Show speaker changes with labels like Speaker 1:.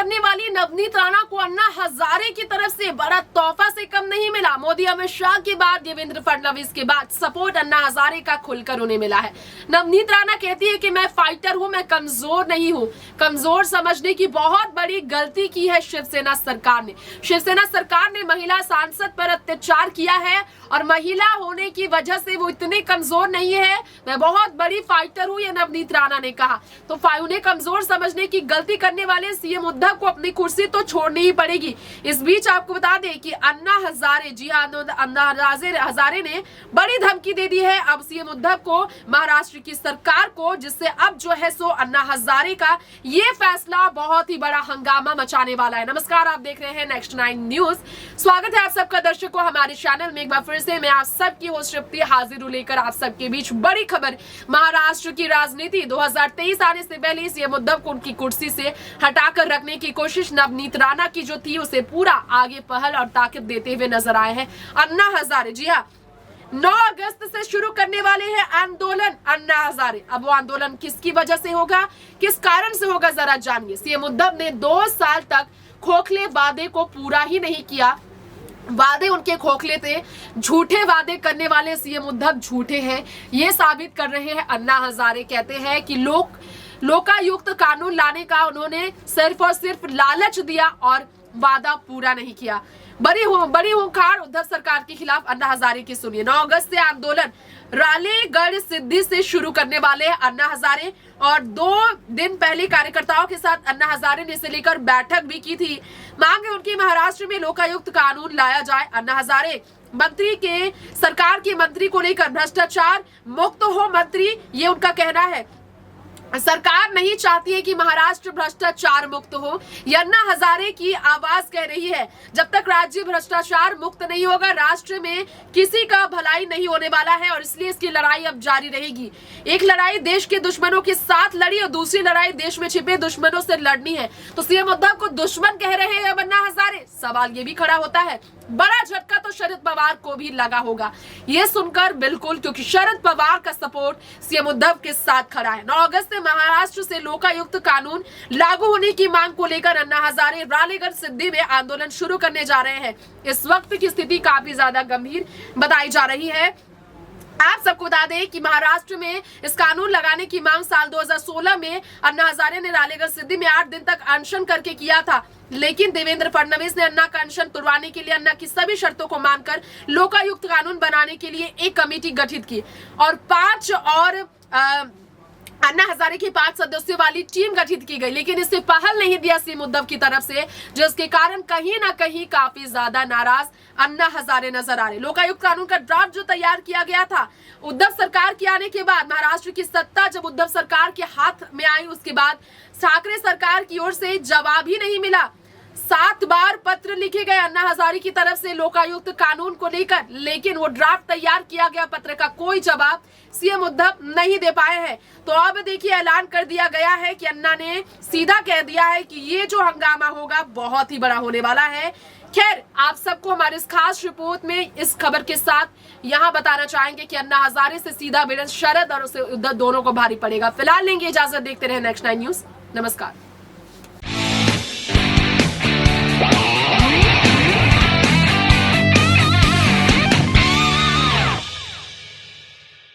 Speaker 1: करने वाली नवनीत राणा को अन्ना हजारे की तरफ से बड़ा तोहफा से कम नहीं मिला। मोदी अमित शाह के बाद, देवेंद्र फडणवीस के बाद सपोर्ट अन्ना हजारे का खुलकर उन्हें मिला है। नवनीत राणा कहती है कि मैं फाइटर हूं, मैं कमजोर नहीं हूं। कमजोर समझने की बहुत बड़ी गलती की है शिवसेना सरकार ने। शिवसेना सरकार ने महिला सांसद पर अत्याचार किया है और महिला होने की वजह से वो इतने कमजोर नहीं है। मैं बहुत बड़ी फाइटर हूं, ये नवनीत राणा ने कहा। तो उन्हें कमजोर समझने की गलती करने वाले सीएम उद्धव को अपनी कुर्सी तो छोड़नी ही पड़ेगी। इस बीच आपको बता दें कि अन्ना हजारे, जी हाँ, अन्ना हजारे ने बड़ी धमकी दे दी है अब सीएम उद्धव को, महाराष्ट्र की सरकार को, जिससे अब जो है सो अन्ना हजारे का ये फैसला बहुत ही बड़ा हंगामा मचाने वाला है। नमस्कार, आप देख रहे हैं नेक्स्ट 9 न्यूज। स्वागत है आप सबका दर्शकों हमारे चैनल में। एक बार फिर से मैं आप सबकी होस्ट तृप्ति हाजिर हूं लेकर आप सबके बीच बड़ी खबर। महाराष्ट्र की राजनीति 2023 आने से पहले सीएम उद्धव को उनकी कुर्सी से हटाकर रखने की कोशिश नवनीत राणा की जो थी उसे पूरा आगे पहल और ताकत देते हुए नजर आए हैं अन्ना हजारे। जी हाँ, 9 अगस्त से शुरू करने वाले हैं आंदोलन अन्ना हजारे। अब वो आंदोलन किसकी वजह से होगा, किस कारण से होगा, जरा जानिए। सीएम उद्धव ने 2 साल तक खोखले वादे को पूरा ही नहीं किया। वादे उनके खोखले थे, झूठे वादे करने वाले सीएम उद्धव झूठे हैं, ये साबित कर रहे हैं अन्ना हजारे। कहते हैं कि लोकायुक्त कानून लाने का उन्होंने सिर्फ और सिर्फ लालच दिया और वादा पूरा नहीं किया। बड़ी हुंकार उद्धव सरकार के खिलाफ अन्ना हजारे की सुनिए। 9 अगस्त से आंदोलन रालेगढ़ सिद्धि से शुरू करने वाले हैं अन्ना हजारे और 2 दिन पहले कार्यकर्ताओं के साथ अन्ना हजारे ने इसे लेकर बैठक भी की थी। मांग है उनकी महाराष्ट्र में लोकायुक्त कानून लाया जाए। अन्ना हजारे मंत्री के सरकार के मंत्री को लेकर भ्रष्टाचार मुक्त हो मंत्री, ये उनका कहना है। सरकार नहीं चाहती है कि महाराष्ट्र भ्रष्टाचार मुक्त हो, ये अन्ना हजारे की आवाज कह रही है। जब तक राज्य भ्रष्टाचार मुक्त नहीं होगा, राष्ट्र में किसी का भलाई नहीं होने वाला है और इसलिए इसकी लड़ाई अब जारी रहेगी। एक लड़ाई देश के दुश्मनों के साथ लड़ी और दूसरी लड़ाई देश में छिपे दुश्मनों से लड़नी है। तो सीएम उद्धव को दुश्मन कह रहे हैं अन्ना हजारे। सवाल ये भी खड़ा होता है, बड़ा झटका तो शरद पवार को भी लगा होगा ये सुनकर, बिल्कुल, क्योंकि शरद पवार का सपोर्ट सीएम उद्धव के साथ खड़ा है। 9 अगस्त से महाराष्ट्र से लोकायुक्त कानून लागू होने की मांग को लेकर अन्ना हजारे रालेगढ़ सिद्धि में आंदोलन शुरू करने जा रहे हैं। इस वक्त की स्थिति काफी ज्यादा गंभीर बताई जा रही है। आप सबको बता दें कि महाराष्ट्र में इस कानून लगाने की मांग साल 2016 में अन्ना हजारे ने रालेगढ़ सिद्धि में 8 दिन तक अनशन करके किया था, लेकिन देवेंद्र फडणवीस ने अन्ना का अनशन तुड़वाने के लिए अन्ना की सभी शर्तों को मानकर लोकायुक्त कानून बनाने के लिए एक कमेटी गठित की और 5 अन्ना हजारे की 5 सदस्यों वाली टीम गठित की गई, लेकिन इसे पहल नहीं दिया सीएम उद्धव की तरफ से, जिसके कारण कहीं ना कहीं काफी ज्यादा नाराज अन्ना हजारे नजर आ रहे। लोकायुक्त कानून का ड्राफ्ट जो तैयार किया गया था उद्धव सरकार के आने के बाद, महाराष्ट्र की सत्ता जब उद्धव सरकार के हाथ में आई, उसके बाद ठाकरे सरकार की ओर से जवाब ही नहीं मिला। 7 बार पत्र लिखे गए अन्ना हजारे की तरफ से लोकायुक्त कानून को लेकर, लेकिन वो ड्राफ्ट तैयार किया गया पत्र का कोई जवाब सीएम उद्धव नहीं दे पाए हैं। तो अब देखिए, ऐलान कर दिया गया है कि अन्ना ने सीधा कह दिया है कि ये जो हंगामा होगा बहुत ही बड़ा होने वाला है। खैर, आप सबको हमारे इस खास रिपोर्ट में इस खबर के साथ यहाँ बताना चाहेंगे कि अन्ना हजारे से सीधा भिड़ंत शरद और उसे उद्धव दोनों को भारी पड़ेगा। फिलहाल लेंगे इजाजत, देखते रहे नेक्स्ट 9 न्यूज। नमस्कार।